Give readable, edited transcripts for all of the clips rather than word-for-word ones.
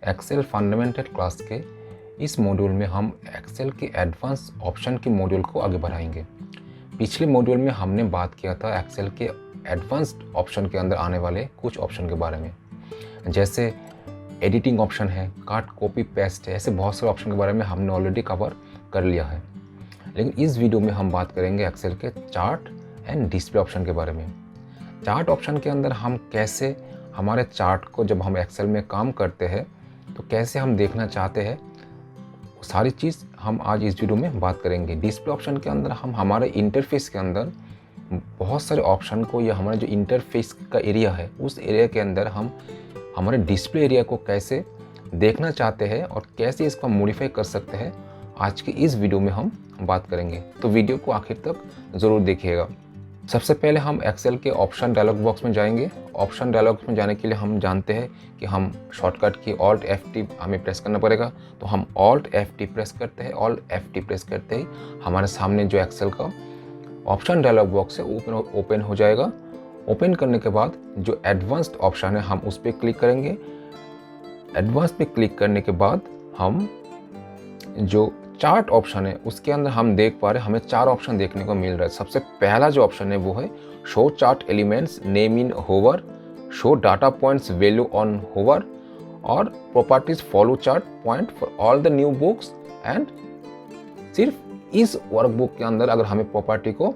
Excel fundamental class के इस module में हम एक्सेल के एडवांस ऑप्शन के मॉड्यूल को आगे बढ़ाएंगे। पिछले मॉड्यूल में हमने बात किया था एक्सेल के एडवांस्ड ऑप्शन के अंदर आने वाले कुछ ऑप्शन के बारे में, जैसे एडिटिंग ऑप्शन है, कट कॉपी पेस्ट है, ऐसे बहुत सारे ऑप्शन के बारे में हमने ऑलरेडी कवर कर लिया है। लेकिन इस वीडियो में हम बात करेंगे एक्सेल के चार्ट एंड डिस्प्ले ऑप्शन के बारे में। चार्ट ऑप्शन के अंदर हम कैसे हमारे चार्ट को जब हम एक्सेल में काम करते हैं तो कैसे हम देखना चाहते हैं, सारी चीज़ हम आज इस वीडियो में बात करेंगे। डिस्प्ले ऑप्शन के अंदर हम हमारे इंटरफेस के अंदर बहुत सारे ऑप्शन को या हमारा जो इंटरफेस का एरिया है उस एरिया के अंदर हम हमारे डिस्प्ले एरिया को कैसे देखना चाहते हैं और कैसे इसको मॉडिफाई कर सकते हैं, आज की इस वीडियो में हम बात करेंगे। तो वीडियो को आखिर तक ज़रूर देखिएगा। सबसे पहले हम एक्सेल के ऑप्शन डायलॉग बॉक्स में जाएंगे। ऑप्शन डायलॉग में जाने के लिए हम जानते हैं कि हम शॉर्टकट की ऑल्ट F10 हमें प्रेस करना पड़ेगा, तो हम ऑल्ट F10 प्रेस करते हैं। ऑल्ट F10 प्रेस करते ही हमारे सामने जो एक्सेल का ऑप्शन डायलॉग बॉक्स है ओपन हो जाएगा। ओपन करने के बाद जो एडवांस्ड ऑप्शन है हम उस पर क्लिक करेंगे। एडवांस पे क्लिक करने के बाद हम जो चार्ट ऑप्शन है उसके अंदर हम देख पा रहे हैं हमें 4 ऑप्शन देखने को मिल रहा है। सबसे पहला जो ऑप्शन है वो है show chart elements name in hover, show data points value on hover और properties follow chart point for all the new books. And सिर्फ इस वर्कबुक के अंदर अगर हमें प्रॉपर्टी को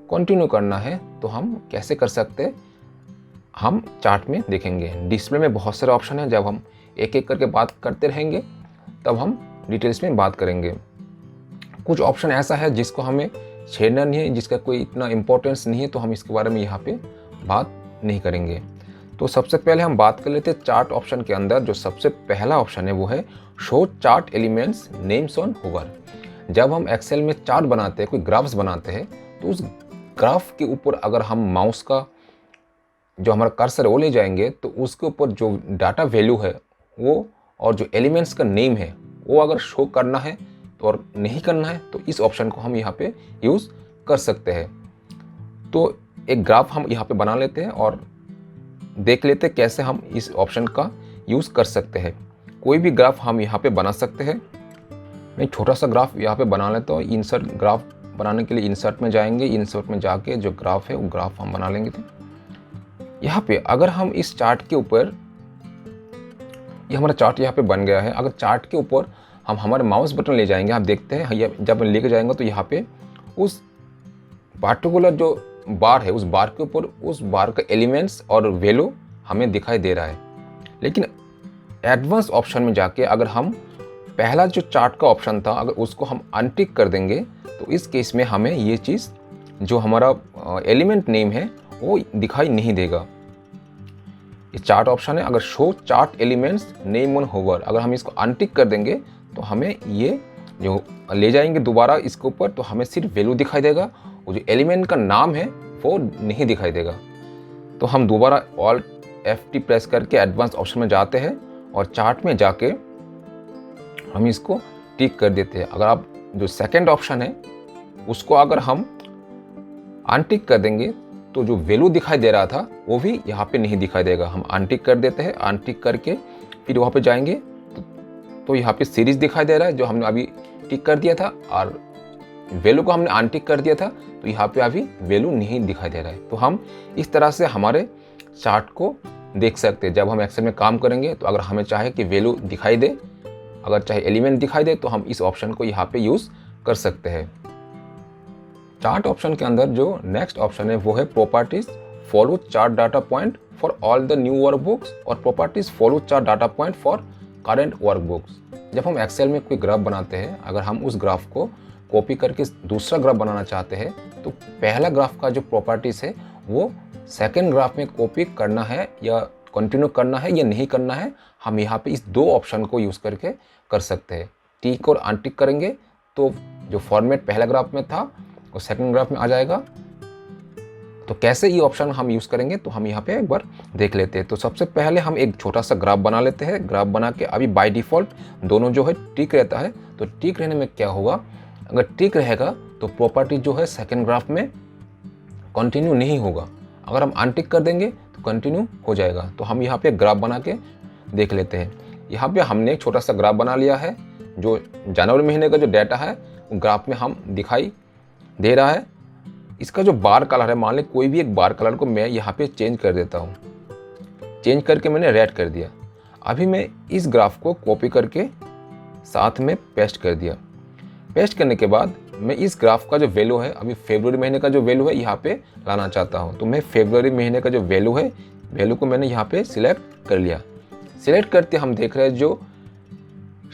कंटिन्यू करना है तो हम कैसे कर सकते हैं, हम चार्ट में देखेंगे। डिस्प्ले में बहुत सारे ऑप्शन हैं, जब हम एक एक करके बात करते रहेंगे तब हम डिटेल्स में बात करेंगे। कुछ ऑप्शन ऐसा है जिसको हमें छेड़ना नहीं है, जिसका कोई इतना इम्पोर्टेंस नहीं है, तो हम इसके बारे में यहाँ पे बात नहीं करेंगे। तो सबसे पहले हम बात कर लेते हैं चार्ट ऑप्शन के अंदर। जो सबसे पहला ऑप्शन है वो है show chart elements names on hover. जब हम एक्सेल में चार्ट बनाते हैं, कोई ग्राफ्स बनाते हैं, तो उस ग्राफ के ऊपर अगर हम माउस का जो हमारा कर्सर वो ले जाएंगे तो उसके ऊपर जो डाटा वैल्यू है वो और जो एलिमेंट्स का नेम है वो अगर शो करना है तो और नहीं करना है तो इस ऑप्शन को हम यहाँ पे यूज़ कर सकते हैं। तो एक ग्राफ हम यहाँ पे बना लेते हैं और देख लेते हैं कैसे हम इस ऑप्शन का यूज़ कर सकते हैं। कोई भी ग्राफ हम यहाँ पे बना सकते हैं। मैं छोटा सा ग्राफ यहाँ पे बना लेता हूँ। इंसर्ट ग्राफ बनाने के लिए इंसर्ट में जाएंगे। इंसर्ट में जाके जो ग्राफ है वो ग्राफ हम बना लेंगे। यहाँ पे अगर हम इस चार्ट के ऊपर, ये हमारा चार्ट यहाँ पे बन गया है, अगर चार्ट के ऊपर हम हमारे माउस बटन ले जाएंगे, आप देखते हैं जब लेके जाएंगे तो यहाँ पे उस पार्टिकुलर जो बार है उस बार के ऊपर उस बार का एलिमेंट्स और वैल्यू हमें दिखाई दे रहा है। लेकिन एडवांस ऑप्शन में जाके अगर हम पहला जो चार्ट का ऑप्शन था अगर उसको हम अनटिक कर देंगे तो इस केस में हमें ये चीज़ जो हमारा एलिमेंट नेम है वो दिखाई नहीं देगा। ये चार्ट ऑप्शन है, अगर show chart elements name on hover, अगर हम इसको अनटिक कर देंगे तो हमें ये जो ले जाएंगे दोबारा इसके ऊपर तो हमें सिर्फ वैल्यू दिखाई देगा, वो जो एलिमेंट का नाम है वो नहीं दिखाई देगा। तो हम दोबारा ऑल्ट F10 प्रेस करके एडवांस ऑप्शन में जाते हैं और चार्ट में जाके हम इसको टिक कर देते हैं। अगर आप जो सेकेंड ऑप्शन है उसको अगर हम अनटिक कर देंगे तो जो वैल्यू दिखाई दे रहा था वो भी यहाँ पे नहीं दिखाई देगा। हम अनटिक कर देते हैं। अनटिक करके फिर वहाँ पे जाएंगे तो यहाँ पे सीरीज दिखाई दे रहा है जो हमने अभी टिक कर दिया था, और वैल्यू को हमने अनटिक कर दिया था तो यहाँ पे अभी वैल्यू नहीं दिखाई दे रहा है। तो हम इस तरह से हमारे चार्ट को देख सकते हैं। जब हम एक्सेल में काम करेंगे तो अगर हमें चाहे कि वैल्यू दिखाई दे, अगर चाहे एलिमेंट दिखाई दे, तो हम इस ऑप्शन को यहाँ पे यूज़ कर सकते हैं। चार्ट ऑप्शन के अंदर जो नेक्स्ट ऑप्शन है वो है properties follow chart data point for all the new workbooks और properties follow chart data point for current workbooks. जब हम एक्सेल में कोई ग्राफ बनाते हैं, अगर हम उस ग्राफ को कॉपी करके दूसरा ग्राफ बनाना चाहते हैं तो पहला ग्राफ का जो प्रॉपर्टीज है वो सेकेंड ग्राफ में कॉपी करना है या कंटिन्यू करना है या नहीं करना है, हम यहाँ पे इस 2 ऑप्शन को यूज़ करके कर सकते हैं। टिक और अनटिक करेंगे तो जो फॉर्मेट पहला ग्राफ में था वो सेकंड ग्राफ में आ जाएगा। तो कैसे ये ऑप्शन हम यूज़ करेंगे तो हम यहाँ पे एक बार देख लेते हैं। तो सबसे पहले हम एक छोटा सा ग्राफ बना लेते हैं। ग्राफ बना के अभी बाय डिफ़ॉल्ट दोनों जो है टिक रहता है, तो टिक रहने में क्या होगा, अगर टिक रहेगा तो प्रॉपर्टी जो है सेकंड ग्राफ में कंटिन्यू नहीं होगा। अगर हम अनटिक कर देंगे तो कंटिन्यू हो जाएगा। तो हम यहाँ पे ग्राफ बना के देख लेते हैं। यहाँ पे हमने एक छोटा सा ग्राफ बना लिया है। जो जनवरी महीने का जो डाटा है वो ग्राफ में हम दिखाई दे रहा है। इसका जो बार कलर है, मान लें कोई भी एक बार कलर को मैं यहाँ पे चेंज कर देता हूँ। चेंज करके मैंने रेड कर दिया। अभी मैं इस ग्राफ को कॉपी करके साथ में पेस्ट कर दिया। पेस्ट करने के बाद मैं इस ग्राफ का जो वैल्यू है, अभी फरवरी महीने का जो वैल्यू है यहाँ पे लाना चाहता हूँ। तो मैं फरवरी महीने का जो वैल्यू है, वैल्यू को मैंने यहाँ पे सिलेक्ट कर लिया। सिलेक्ट करते हम देख रहे हैं जो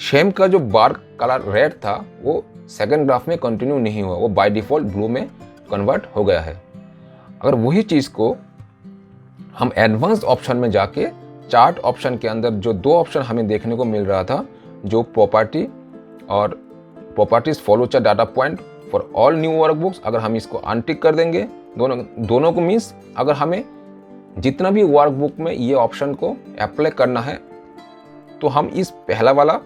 शेम का जो बार कलर रेड था वो सेकंड ग्राफ में कंटिन्यू नहीं हुआ, वो बाय डिफ़ॉल्ट ब्लू में कन्वर्ट हो गया है। अगर वही चीज़ को हम एडवांस ऑप्शन में जाके चार्ट ऑप्शन के अंदर जो दो ऑप्शन हमें देखने को मिल रहा था, जो प्रॉपर्टी और properties follow chart data point for all new workbooks, अगर हम इसको अनटिक कर देंगे दोनों को, मीन्स अगर हमें जितना भी वर्कबुक में ये ऑप्शन को अप्लाई करना है तो हम इस पहला वाला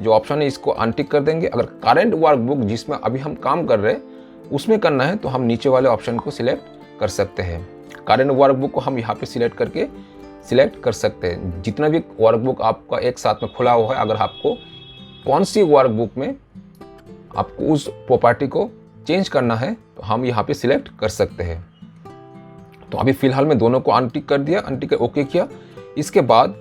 जो ऑप्शन है इसको अनटिक कर देंगे। अगर करंट वर्कबुक जिसमें अभी हम काम कर रहे हैं उसमें करना है तो हम नीचे वाले ऑप्शन को सिलेक्ट कर सकते हैं। करंट वर्कबुक को हम यहाँ पे सिलेक्ट कर सकते हैं। जितना भी वर्कबुक आपका एक साथ में खुला हुआ है, अगर आपको कौन सी वर्कबुक में आपको उस प्रॉपर्टी को चेंज करना है तो हम यहाँ पे सिलेक्ट कर सकते हैं। तो अभी फ़िलहाल मैं दोनों को अनटिक कर दिया, अनटिक कर ओके किया। इसके बाद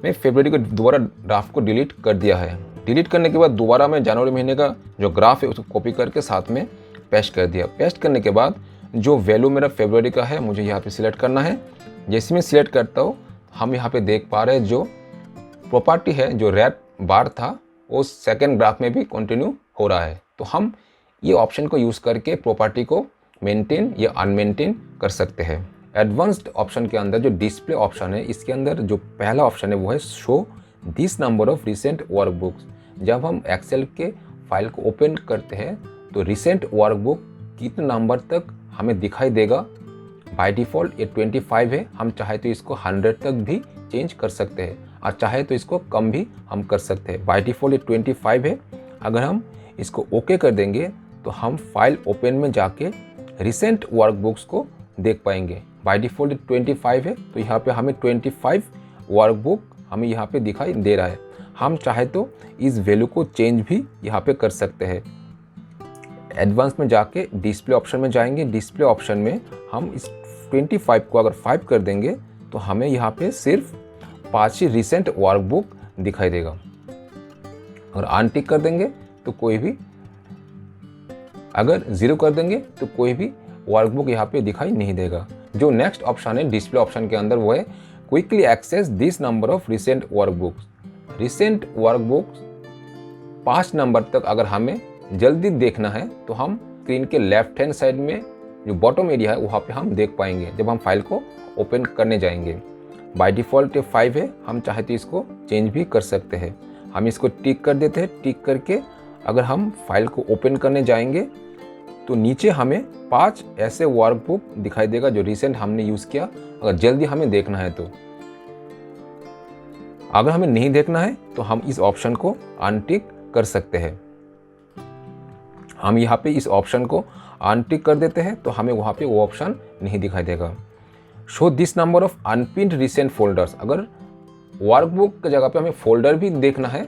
मैं फरवरी को दोबारा ड्राफ्ट को डिलीट कर दिया है। डिलीट करने के बाद दोबारा मैं जनवरी महीने का जो ग्राफ है उसको कॉपी करके साथ में पेस्ट कर दिया। पेस्ट करने के बाद जो वैल्यू मेरा फरवरी का है मुझे यहाँ पे सिलेक्ट करना है। जैसे मैं सिलेक्ट करता हूँ हम यहाँ पे देख पा रहे हैं जो प्रॉपर्टी है, जो रेड बार था वो सेकेंड ग्राफ में भी कंटिन्यू हो रहा है। तो हम ये ऑप्शन को यूज़ करके प्रॉपर्टी को मेंटेन या अनमेंटेन कर सकते हैं। एडवांस्ड ऑप्शन के अंदर जो डिस्प्ले ऑप्शन है, इसके अंदर जो पहला ऑप्शन है वो है show this number of recent workbooks. जब हम एक्सेल के फाइल को ओपन करते हैं तो रिसेंट वर्कबुक कितने नंबर तक हमें दिखाई देगा। बाय डिफ़ॉल्ट ये 25 है, हम चाहे तो इसको 100 तक भी चेंज कर सकते हैं और चाहे तो इसको कम भी हम कर सकते हैं। बाय डिफ़ॉल्ट ये 25 है। अगर हम इसको ओके कर देंगे तो हम फाइल ओपन में जाके रिसेंट वर्कबुक्स को देख पाएंगे। बाय डिफ़ॉल्ट 25 है तो यहाँ पे हमें 25 वर्कबुक हमें यहाँ पे दिखाई दे रहा है। हम चाहे तो इस वैल्यू को चेंज भी यहाँ पे कर सकते हैं। एडवांस में जाके डिस्प्ले ऑप्शन में जाएंगे। डिस्प्ले ऑप्शन में हम इस 25 को अगर 5 कर देंगे तो हमें यहाँ पे सिर्फ 5 ही रिसेंट वर्कबुक दिखाई देगा। और अनटिक कर देंगे तो कोई भी, अगर 0 कर देंगे तो कोई भी वर्कबुक यहाँ पे दिखाई नहीं देगा। जो नेक्स्ट ऑप्शन है डिस्प्ले ऑप्शन के अंदर वो है quickly access this number of recent workbooks. Recent workbooks 5 number तक अगर हमें जल्दी देखना है तो हम स्क्रीन के लेफ्ट हैंड साइड में जो बॉटम एरिया है वहाँ पे हम देख पाएंगे जब हम फाइल को ओपन करने जाएंगे। बाय डिफ़ॉल्ट 5 है, हम चाहे तो इसको चेंज भी कर सकते हैं। हम इसको टिक कर देते हैं। टिक करके अगर हम फाइल को ओपन करने जाएंगे तो नीचे हमें 5 ऐसे वर्कबुक दिखाई देगा जो रिसेंट हमने यूज़ किया, अगर जल्दी हमें देखना है तो। अगर हमें नहीं देखना है तो हम इस ऑप्शन को अनटिक कर सकते हैं। हम यहाँ पे इस ऑप्शन को अनटिक कर देते हैं तो हमें वहाँ पे वो ऑप्शन नहीं दिखाई देगा। Show this number of unpinned recent folders, अगर वर्कबुक की जगह पे हमें फोल्डर भी देखना है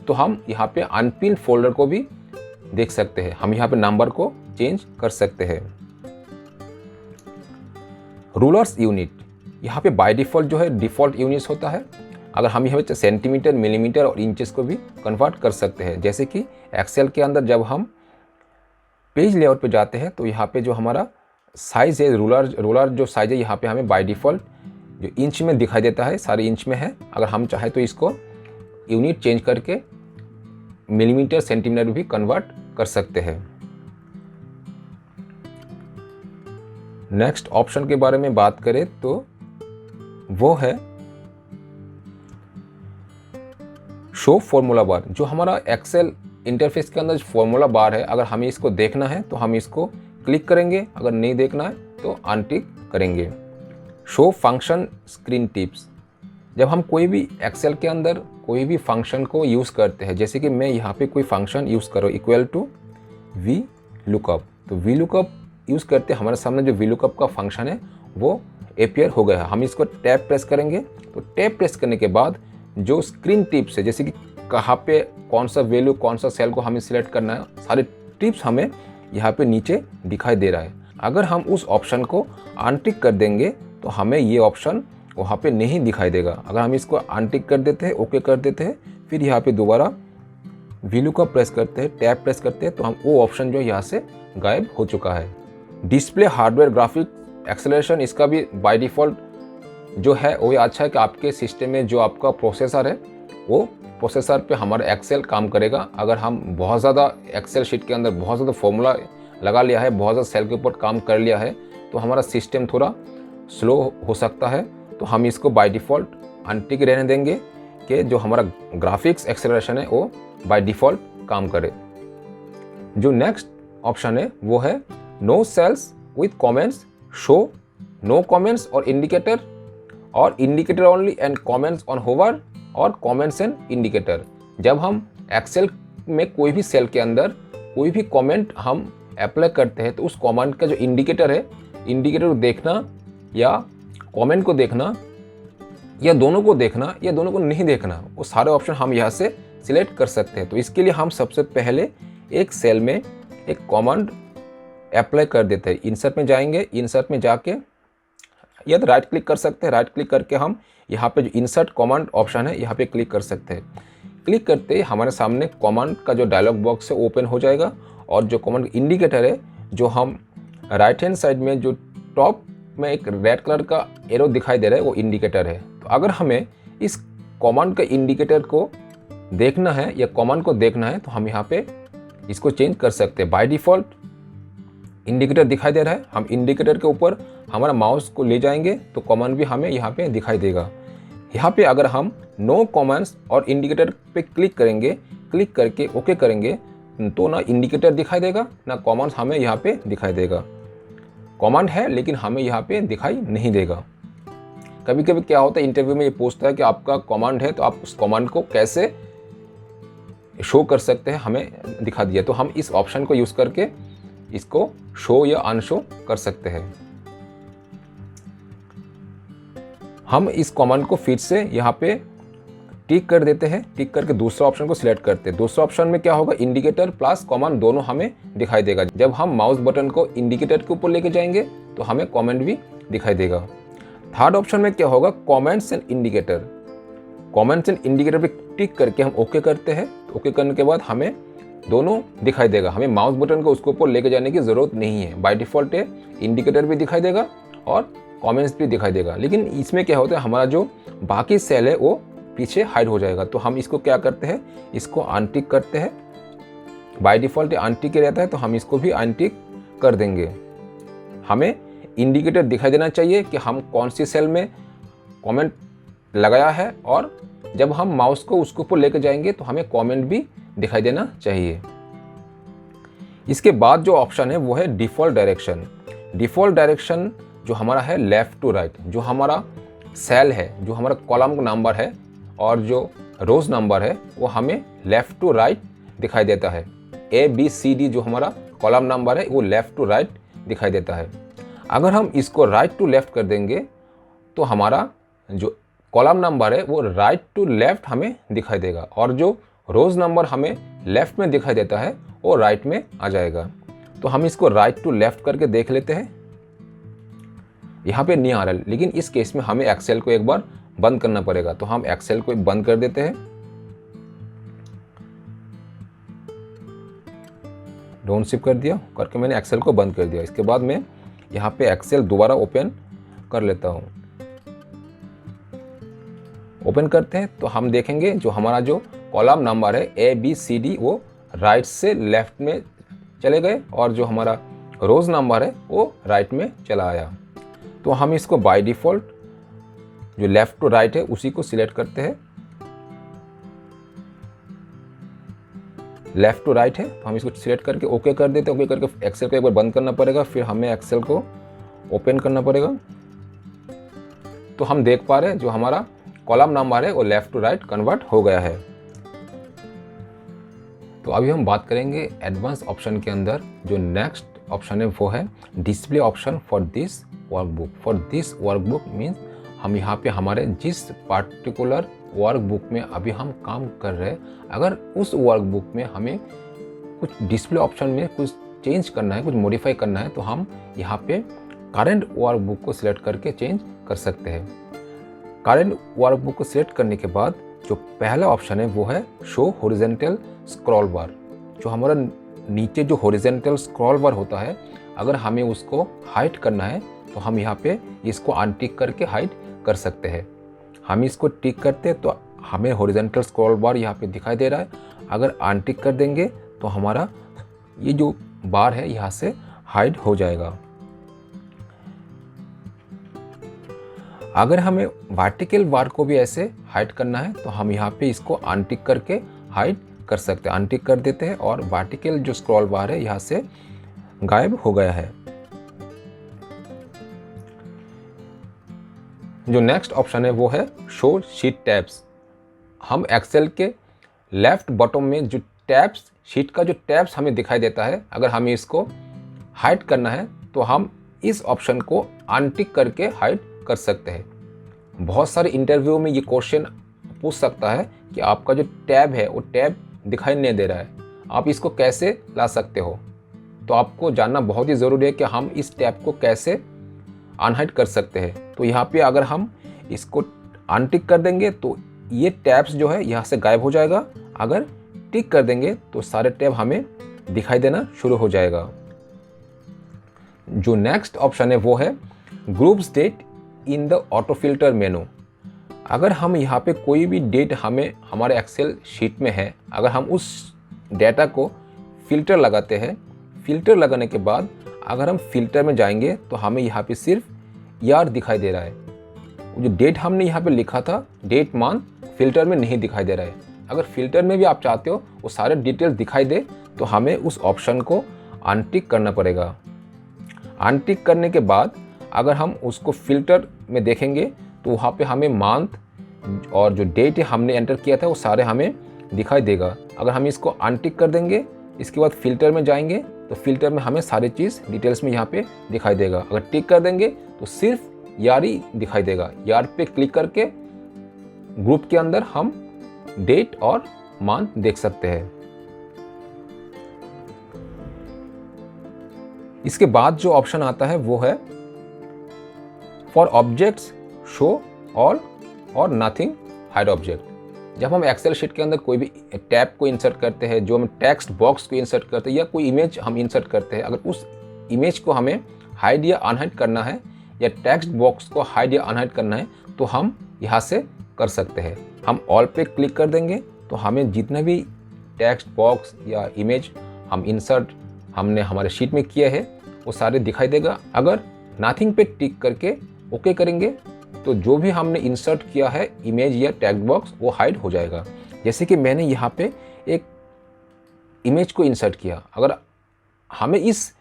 तो हम यहाँ पे अनपिन्ड फोल्डर को भी देख सकते हैं। हम यहाँ पे नंबर को चेंज कर सकते हैं। रूलर्स यूनिट, यहाँ पे बाय डिफ़ॉल्ट जो है डिफ़ॉल्ट यूनिट्स होता है। अगर हम यहाँ पे सेंटीमीटर, मिलीमीटर और इंचेस को भी कन्वर्ट कर सकते हैं। जैसे कि एक्सेल के अंदर जब हम पेज लेआउट पे जाते हैं तो यहाँ पे जो हमारा साइज़ है, रूलर जो साइज़ है यहाँ पे हमें बाय डिफ़ॉल्ट जो इंच में दिखाई देता है, सारे इंच में है। अगर हम चाहे तो इसको यूनिट चेंज करके मिलीमीटर, सेंटीमीटर भी कन्वर्ट कर सकते हैं। नेक्स्ट ऑप्शन के बारे में बात करें तो वो है शो फॉर्मूला बार। जो हमारा एक्सेल इंटरफेस के अंदर फॉर्मूला बार है, अगर हमें इसको देखना है तो हम इसको क्लिक करेंगे, अगर नहीं देखना है तो अनटिक करेंगे। शो फंक्शन स्क्रीन टिप्स, जब हम कोई भी एक्सेल के अंदर कोई भी फंक्शन को यूज़ करते हैं, जैसे कि मैं यहाँ पे कोई फंक्शन यूज़ करो इक्वल टू वी लुकअप, तो वी लुकअप यूज़ करते हमारे सामने जो वी लुकअप का फंक्शन है वो अपियर हो गया। हम इसको टैब प्रेस करेंगे तो टैब प्रेस करने के बाद जो स्क्रीन टिप्स है, जैसे कि कहाँ पे कौन सा वैल्यू कौन सा सेल को हमें सिलेक्ट करना है, सारे टिप्स हमें यहाँ पे नीचे दिखाई दे रहा है। अगर हम उस ऑप्शन को अनटिक कर देंगे तो हमें ये ऑप्शन वहाँ पे नहीं दिखाई देगा। अगर हम इसको अनटिक कर देते हैं, ओके कर देते हैं, फिर यहाँ पे दोबारा वैल्यू का प्रेस करते हैं, टैब प्रेस करते हैं, तो हम वो ऑप्शन जो यहाँ से गायब हो चुका है। डिस्प्ले हार्डवेयर ग्राफिक एक्सेलरेशन, इसका भी बाय डिफ़ॉल्ट जो है वो अच्छा है कि आपके सिस्टम में जो आपका प्रोसेसर है वो प्रोसेसर पे हमारा एक्सेल काम करेगा। अगर हम बहुत ज़्यादा एक्सेल शीट के अंदर बहुत ज़्यादा फॉर्मूला लगा लिया है, बहुत ज़्यादा सेल के ऊपर काम कर लिया है, तो हमारा सिस्टम थोड़ा स्लो हो सकता है। तो हम इसको बाय डिफ़ॉल्ट अनटिक रहने देंगे कि जो हमारा ग्राफिक्स एक्सेलरेशन है वो बाय डिफ़ॉल्ट काम करे। जो नेक्स्ट ऑप्शन है वो है no cells with comments, show no comments और इंडिकेटर, और indicator only and comments on hover, और कमेंट्स एंड इंडिकेटर। जब हम एक्सेल में कोई भी सेल के अंदर कोई भी कमेंट हम अप्लाई करते हैं तो उस कमेंट का जो इंडिकेटर है, इंडिकेटर को देखना या कमेंट को देखना या दोनों को देखना या दोनों को नहीं देखना, वो सारे ऑप्शन हम यहाँ से सिलेक्ट कर सकते हैं। तो इसके लिए हम सबसे पहले एक सेल में एक कमांड अप्लाई कर देते हैं। इंसर्ट में जाएंगे, इंसर्ट में जाके या तो राइट क्लिक कर सकते हैं, राइट क्लिक करके हम यहाँ पे जो इंसर्ट कमांड ऑप्शन है यहाँ पे क्लिक कर सकते हैं। क्लिक करते ही हमारे सामने कमांड का जो डायलॉग बॉक्स है ओपन हो जाएगा, और जो कमांड इंडिकेटर है जो हम राइट हैंड साइड में जो टॉप में एक रेड कलर का एरो दिखाई दे रहा है वो इंडिकेटर है। तो अगर हमें इस कमांड का इंडिकेटर को देखना है या कमांड को देखना है तो हम यहाँ पे इसको चेंज कर सकते हैं। बाय डिफ़ॉल्ट इंडिकेटर दिखाई दे रहा है, हम इंडिकेटर के ऊपर हमारा माउस को ले जाएंगे तो कमांड भी हमें यहाँ पे दिखाई देगा। यहाँ पे अगर हम नो कमेंट्स और इंडिकेटर पे क्लिक करेंगे, क्लिक करके ओके करेंगे, तो ना इंडिकेटर दिखाई देगा ना कमांड्स हमें यहाँ पे दिखाई देगा। कमांड है लेकिन हमें यहाँ पे दिखाई नहीं देगा। कभी कभी क्या होता है, इंटरव्यू में ये पूछता है कि आपका कमांड है तो आप उस कमांड को कैसे शो कर सकते हैं, हमें दिखा दिया। तो हम इस ऑप्शन को यूज़ करके इसको शो या अनशो कर सकते हैं। हम इस कमांड को फिर से यहाँ पे टिक कर देते हैं, टिक करके दूसरा ऑप्शन को सिलेक्ट करते हैं। दूसरा ऑप्शन में क्या होगा, इंडिकेटर प्लस कमांड दोनों हमें दिखाई देगा। जब हम माउस बटन को इंडिकेटर के ऊपर लेके जाएंगे तो हमें कमेंट भी दिखाई देगा। थर्ड ऑप्शन में क्या होगा, comments and indicator. Comments and indicator पे टिक करके हम ओके करते हैं। तो ओके करने के बाद हमें दोनों दिखाई देगा, हमें माउस बटन को उसके ऊपर लेके जाने की ज़रूरत नहीं है। बाय डिफ़ॉल्ट है इंडिकेटर भी दिखाई देगा और कमेंट्स भी दिखाई देगा। लेकिन इसमें क्या होता है, हमारा जो बाकी सेल है वो पीछे हाइड हो जाएगा। तो हम इसको क्या करते हैं, इसको अनटिक करते हैं। बाय डिफ़ॉल्ट अनटिक रहता है तो हम इसको भी अनटिक कर देंगे। हमें इंडिकेटर दिखाई देना चाहिए कि हम कौन सी सेल में कमेंट लगाया है, और जब हम माउस को उसके ऊपर लेकर जाएंगे तो हमें कमेंट भी दिखाई देना चाहिए। इसके बाद जो ऑप्शन है वो है डिफ़ॉल्ट डायरेक्शन। डिफ़ॉल्ट डायरेक्शन जो हमारा है लेफ़्ट टू राइट, जो हमारा सेल है, जो हमारा कॉलम नंबर है और जो रोज नंबर है वो हमें लेफ़्ट टू राइट दिखाई देता है। ABCD जो हमारा कॉलम नंबर है वो लेफ़्ट टू राइट दिखाई देता है। अगर हम इसको राइट टू लेफ़्ट कर देंगे तो हमारा जो कॉलम नंबर है वो राइट टू लेफ़्ट हमें दिखाई देगा, और जो रोज नंबर हमें लेफ़्ट में दिखाई देता है वो राइट में आ जाएगा। तो हम इसको राइट टू लेफ़्ट करके देख लेते हैं। यहाँ पे नहीं आ रहा, लेकिन इस केस में हमें एक्सेल को एक बार बंद करना पड़ेगा। तो हम एक्सेल को बंद कर देते हैं, डाउन शिफ्ट कर दिया, करके मैंने एक्सेल को बंद कर दिया। इसके बाद मैं यहाँ पे एक्सेल दोबारा ओपन कर लेता हूँ। ओपन करते हैं तो हम देखेंगे जो हमारा जो कॉलम नंबर है ABCD वो राइट से लेफ़्ट में चले गए, और जो हमारा रोज नंबर है वो राइट में चला आया। तो हम इसको बाय डिफ़ॉल्ट जो लेफ़्ट टू राइट है उसी को सिलेक्ट करते हैं। लेफ़्ट टू राइट है तो हम इसको सिलेक्ट करके ओके कर देते हैं। ओके करके एक्सेल को एक बार बंद करना पड़ेगा, फिर हमें एक्सेल को ओपन करना पड़ेगा। तो हम देख पा रहे हैं जो हमारा कॉलम नंबर है वो लेफ़्ट टू राइट कन्वर्ट हो गया है। तो अभी हम बात करेंगे एडवांस ऑप्शन के अंदर जो नेक्स्ट ऑप्शन है वो है display option for this workbook. For this workbook means हम यहाँ पे हमारे जिस पार्टिकुलर वर्कबुक में अभी हम काम कर रहे हैं, अगर उस वर्कबुक में हमें कुछ डिस्प्ले ऑप्शन में कुछ चेंज करना है, कुछ मॉडिफाई करना है, तो हम यहाँ पे करंट वर्कबुक को सिलेक्ट करके चेंज कर सकते हैं। करंट वर्कबुक को सिलेक्ट करने के बाद जो पहला ऑप्शन है वो है शो हॉरिजॉन्टल स्क्रॉल बार। जो हमारा नीचे जो हॉरिजॉन्टल स्क्रॉल बार होता है, अगर हमें उसको हाइड करना है तो हम यहाँ पे इसको अनटिक करके हाइड कर सकते हैं। हम इसको टिक करते हैं तो हमें हॉरिजॉन्टल स्क्रॉल बार यहाँ पे दिखाई दे रहा है। अगर अनटिक कर देंगे तो हमारा ये जो बार है यहाँ से हाइड हो जाएगा। अगर हमें वर्टिकल बार को भी ऐसे हाइड करना है तो हम यहाँ पे इसको अनटिक करके हाइड कर सकते हैं। अनटिक कर देते हैं और वर्टिकल जो स्क्रॉल बार है यहाँ से गायब हो गया है। जो नेक्स्ट ऑप्शन है वो है शो शीट टैब्स। हम एक्सेल के लेफ्ट बॉटम में जो टैब्स, शीट का जो टैब्स हमें दिखाई देता है, अगर हमें इसको हाइड करना है तो हम इस ऑप्शन को अनटिक करके हाइड कर सकते हैं। बहुत सारे इंटरव्यू में ये क्वेश्चन पूछ सकता है कि आपका जो टैब है वो टैब दिखाई नहीं दे रहा है, आप इसको कैसे ला सकते हो। तो आपको जानना बहुत ही ज़रूरी है कि हम इस टैब को कैसे अनहाइड कर सकते हैं। तो यहाँ पे अगर हम इसको अनटिक कर देंगे तो ये टैब्स जो है यहाँ से गायब हो जाएगा। अगर टिक कर देंगे तो सारे टैब हमें दिखाई देना शुरू हो जाएगा। जो नेक्स्ट ऑप्शन है वो है groups date in the auto filter menu. अगर हम यहाँ पे कोई भी डेट हमें हमारे एक्सेल शीट में है, अगर हम उस डेटा को फिल्टर लगाते हैं, फिल्टर लगाने के बाद अगर हम फिल्टर में जाएंगे तो हमें यहाँ पे सिर्फ ईयर दिखाई दे रहा है। जो डेट हमने यहाँ पे लिखा था, डेट मंथ, फिल्टर में नहीं दिखाई दे रहा है। अगर फिल्टर में भी आप चाहते हो वो सारे डिटेल्स दिखाई दे तो हमें उस ऑप्शन को अनटिक करना पड़ेगा। अनटिक करने के बाद अगर हम उसको फिल्टर में देखेंगे तो वहाँ पे हमें मंथ और जो डेट हमने एंटर किया था वो सारे हमें दिखाई देगा। अगर हम इसको अनटिक कर देंगे, इसके बाद फिल्टर में जाएंगे तो फिल्टर में हमें सारी चीज़ डिटेल्स में यहाँ पे दिखाई देगा। अगर टिक कर देंगे तो सिर्फ यार ही दिखाई देगा। यार पे क्लिक करके ग्रुप के अंदर हम डेट और मंथ देख सकते हैं। इसके बाद जो ऑप्शन आता है वो है फॉर ऑब्जेक्ट्स शो ऑल और नथिंग हाइड ऑब्जेक्ट। जब हम एक्सेल शीट के अंदर कोई भी टैब को इंसर्ट करते हैं, जो हम टेक्स्ट बॉक्स को इंसर्ट करते हैं या कोई इमेज हम इंसर्ट करते हैं, अगर उस इमेज को हमें हाइड या अनहाइड करना है या टेक्स्ट बॉक्स को हाइड या अनहाइड करना है तो हम यहाँ से कर सकते हैं। हम ऑल पे क्लिक कर देंगे तो हमें जितने भी टेक्स्ट बॉक्स या इमेज हम इंसर्ट हमने हमारे शीट में किया है वो सारे दिखाई देगा। अगर नथिंग पे टिक करके ओके करेंगे तो जो भी हमने इंसर्ट किया है इमेज या टेक्स्ट बॉक्स वो हाइड हो जाएगा। जैसे कि मैंने यहाँ पे एक इमेज को इंसर्ट किया, अगर हमें इस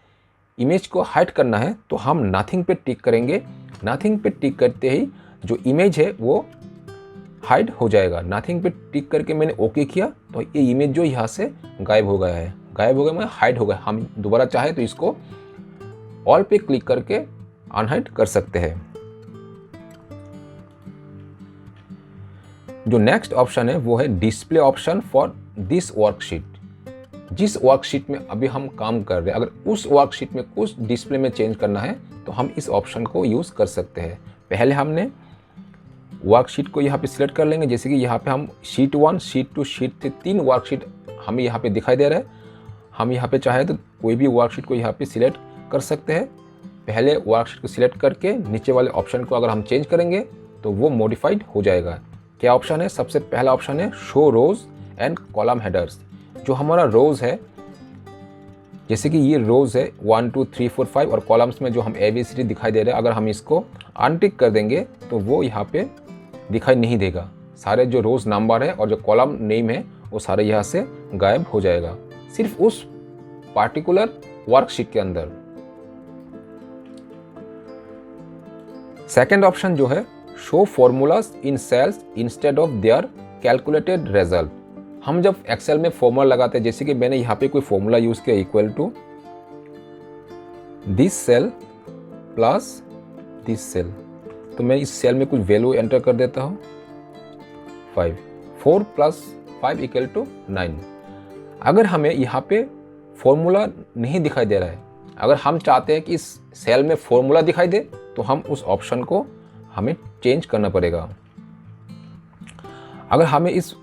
इमेज को हाइड करना है तो हम नथिंग पे टिक करेंगे। नथिंग पे टिक करते ही जो इमेज है वो हाइड हो जाएगा। नथिंग पे टिक करके मैंने ओके किया तो ये इमेज जो यहाँ से गायब हो गया है, गायब हो गया मतलब हाइड हो गया। हम दोबारा चाहे तो इसको ऑल पे क्लिक करके अनहाइड कर सकते हैं। जो नेक्स्ट ऑप्शन है वो है display option for this worksheet. जिस वर्कशीट में अभी हम काम कर रहे हैं, अगर उस वर्कशीट में कुछ डिस्प्ले में चेंज करना है तो हम इस ऑप्शन को यूज़ कर सकते हैं। पहले हमने वर्कशीट को यहाँ पे सिलेक्ट कर लेंगे। जैसे कि यहाँ पे हम शीट 1, शीट 2, शीट 3 तीन वर्कशीट हमें यहाँ पे दिखाई दे रहा है। हम यहाँ पे चाहे तो कोई भी वर्कशीट को यहाँ पे सिलेक्ट कर सकते हैं। पहले वर्कशीट को सिलेक्ट करके नीचे वाले ऑप्शन को अगर हम चेंज करेंगे तो वो मॉडिफाइड हो जाएगा। क्या ऑप्शन है? सबसे पहला ऑप्शन है show rows and column headers. जो हमारा रोज है, जैसे कि ये रोज है 1 2 3 4 5 और कॉलम्स में जो हम ABCD दिखाई दे रहे हैं, अगर हम इसको अनटिक कर देंगे तो वो यहाँ पे दिखाई नहीं देगा। सारे जो रोज नंबर है और जो कॉलम नेम है वो सारे यहाँ से गायब हो जाएगा, सिर्फ उस पार्टिकुलर वर्कशीट के अंदर। सेकेंड ऑप्शन जो है show formulas in cells instead of their calculated result. हम जब एक्सेल में फॉर्मूला लगाते हैं, जैसे कि मैंने यहाँ पे कोई फॉर्मूला यूज किया equal to this cell plus this cell, तो मैं इस सेल में कुछ वैल्यू एंटर कर देता हूँ। 5, 4 + 5 = 9। अगर हमें यहाँ पे फॉर्मूला नहीं दिखाई दे रहा है, अगर हम चाहते हैं कि इस सेल में फॉर्मूला दिखाई दे, तो हम उस ऑप्शन को हमें चेंज करना पड़ेगा। अगर हमें इस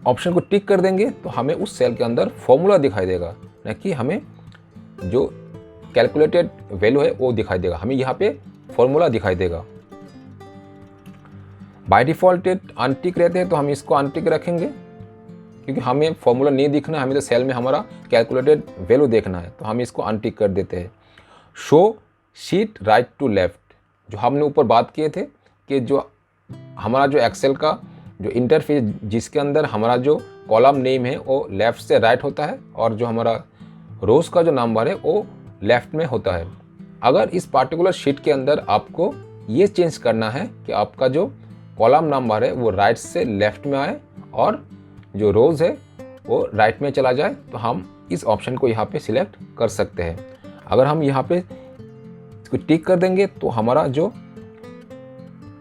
ऑप्शन को टिक कर देंगे तो हमें उस सेल के अंदर फॉर्मूला दिखाई देगा, न कि हमें जो कैलकुलेटेड वैल्यू है वो दिखाई देगा। हमें यहाँ पे फॉर्मूला दिखाई देगा। बाय डिफ़ॉल्ट अनटिक रहते हैं तो हम इसको अनटिक रखेंगे, क्योंकि हमें फॉर्मूला नहीं दिखना है, हमें तो सेल में हमारा कैलकुलेटेड वैल्यू देखना है, तो हम इसको अनटिक कर देते हैं। Show sheet right to left, जो हमने ऊपर बात किए थे कि जो हमारा जो एक्सेल का जो इंटरफेस जिसके अंदर हमारा जो कॉलम नेम है वो लेफ़्ट से राइट होता है और जो हमारा रोज का जो नंबर है वो लेफ़्ट में होता है। अगर इस पार्टिकुलर शीट के अंदर आपको ये चेंज करना है कि आपका जो कॉलम नंबर है वो राइट से लेफ़्ट में आए और जो रोज़ है वो राइट में चला जाए, तो हम इस ऑप्शन को यहाँ पे सिलेक्ट कर सकते हैं। अगर हम यहाँ पे इसको टिक कर देंगे तो हमारा जो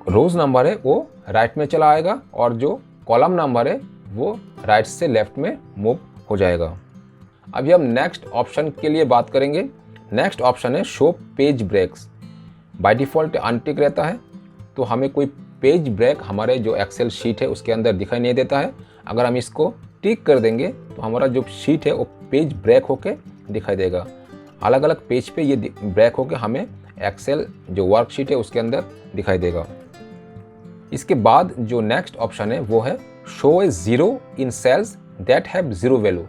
रोज़ नंबर है वो राइट में चला आएगा और जो कॉलम नंबर है वो राइट से लेफ़्ट में मूव हो जाएगा। अभी हम नेक्स्ट ऑप्शन के लिए बात करेंगे। नेक्स्ट ऑप्शन है show page breaks. By default untick रहता है, तो हमें कोई पेज ब्रेक हमारे जो एक्सेल शीट है उसके अंदर दिखाई नहीं देता है। अगर हम इसको टिक कर देंगे तो हमारा जो शीट है वो पेज ब्रेक होके दिखाई देगा। अलग अलग पेज पे ये ब्रेक होके हमें एक्सेल जो वर्कशीट है उसके अंदर दिखाई देगा। इसके बाद जो नेक्स्ट ऑप्शन है वो है show a zero in cells that have zero value.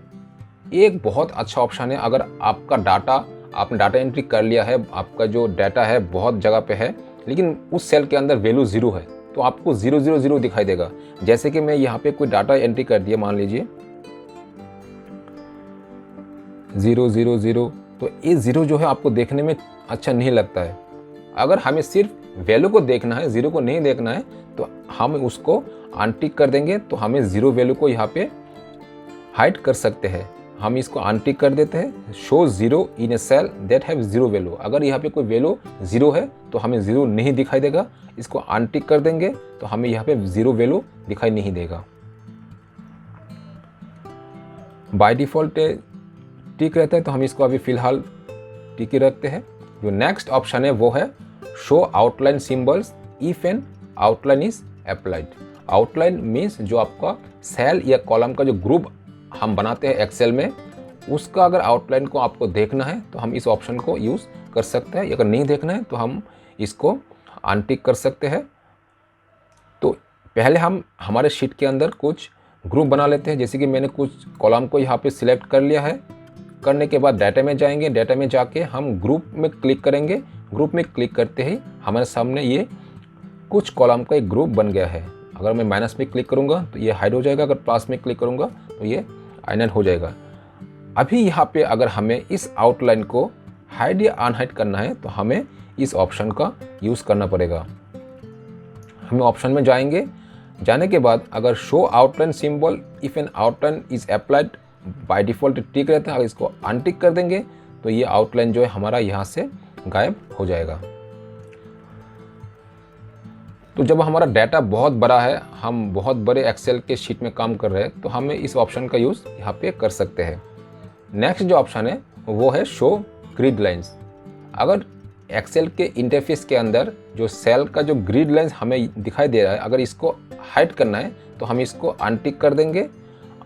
एक बहुत अच्छा ऑप्शन है। अगर आपका डाटा आपने डाटा एंट्री कर लिया है, आपका जो डाटा है बहुत जगह पे है, लेकिन उस सेल के अंदर वैल्यू 0 है, तो आपको 000 दिखाई देगा। जैसे कि मैं यहाँ पे कोई डाटा एंट्री कर दिया, मान लीजिए 000, तो ये 0 जो है आपको देखने में अच्छा नहीं लगता है। अगर हमें सिर्फ वैल्यू को देखना है, 0 को नहीं देखना है, तो हम उसको अनटिक कर देंगे, तो हमें 0 वैल्यू को यहाँ पे हाइड कर सकते हैं। हम इसको अनटिक कर देते हैं। Show zero in a cell that have zero value. अगर यहाँ पे कोई वैल्यू 0 है तो हमें 0 नहीं दिखाई देगा। इसको अनटिक कर देंगे तो हमें यहाँ पे 0 वैल्यू दिखाई नहीं देगा। बाय डिफ़ॉल्ट टिक रहता है, तो हम इसको अभी फ़िलहाल टिक ही रखते हैं। जो नेक्स्ट ऑप्शन है वो है show outline symbols if an outline is applied. Outline means जो आपका सेल या कॉलम का जो ग्रुप हम बनाते हैं एक्सेल में, उसका अगर आउटलाइन को आपको देखना है तो हम इस ऑप्शन को यूज़ कर सकते हैं। अगर नहीं देखना है तो हम इसको अनटिक कर सकते हैं। तो पहले हम हमारे शीट के अंदर कुछ ग्रुप बना लेते हैं। जैसे कि मैंने कुछ कॉलम को यहाँ पे सिलेक्ट कर लिया है। करने के बाद डाटा में जाएंगे, डाटा में जाके हम ग्रुप में क्लिक करेंगे। ग्रुप में क्लिक करते ही हमारे सामने ये कुछ कॉलम का एक ग्रुप बन गया है। अगर मैं माइनस में क्लिक करूँगा तो ये हाइड हो जाएगा, अगर प्लस में क्लिक करूँगा तो ये हाइड हो जाएगा। अभी यहाँ पे अगर हमें इस आउटलाइन को हाइड या अनहाइड करना है तो हमें इस ऑप्शन का यूज़ करना पड़ेगा। हम ऑप्शन में जाएंगे, जाने के बाद अगर show outline symbol if an outline is applied, by default tick रहता है। अगर इसको अनटिक कर देंगे तो ये आउटलाइन जो है हमारा यहाँ से गायब हो जाएगा। तो जब हमारा डाटा बहुत बड़ा है, हम बहुत बड़े एक्सेल के शीट में काम कर रहे हैं, तो हमें इस ऑप्शन का यूज़ यहाँ पे कर सकते हैं। नेक्स्ट जो ऑप्शन है वो है शो ग्रिड लाइंस। अगर एक्सेल के इंटरफेस के अंदर जो सेल का जो ग्रिड लाइंस हमें दिखाई दे रहा है, अगर इसको हाइड करना है तो हम इसको अनटिक कर देंगे।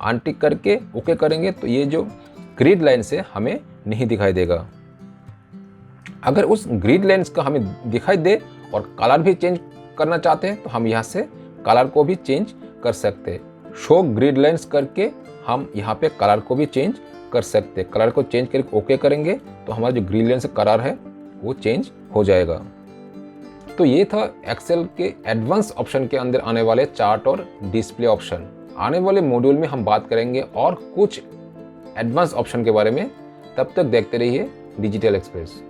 अनटिक करके ओके करेंगे तो ये जो ग्रिड लाइंस है हमें नहीं दिखाई देगा। अगर उस ग्रिड लाइंस का हमें दिखाई दे और कलर भी चेंज करना चाहते हैं तो हम यहाँ से कलर को भी चेंज कर सकते हैं। शो ग्रिड लाइंस करके हम यहाँ पे कलर को भी चेंज कर सकते हैं। कलर को चेंज करके ओके करेंगे तो हमारा जो ग्रिड लाइंस कलर है वो चेंज हो जाएगा। तो ये था एक्सेल के एडवांस ऑप्शन के अंदर आने वाले चार्ट और डिस्प्ले ऑप्शन। आने वाले मॉड्यूल में हम बात करेंगे और कुछ एडवांस ऑप्शन के बारे में। तब तक देखते रहिए डिजिटल एक्सप्रेस।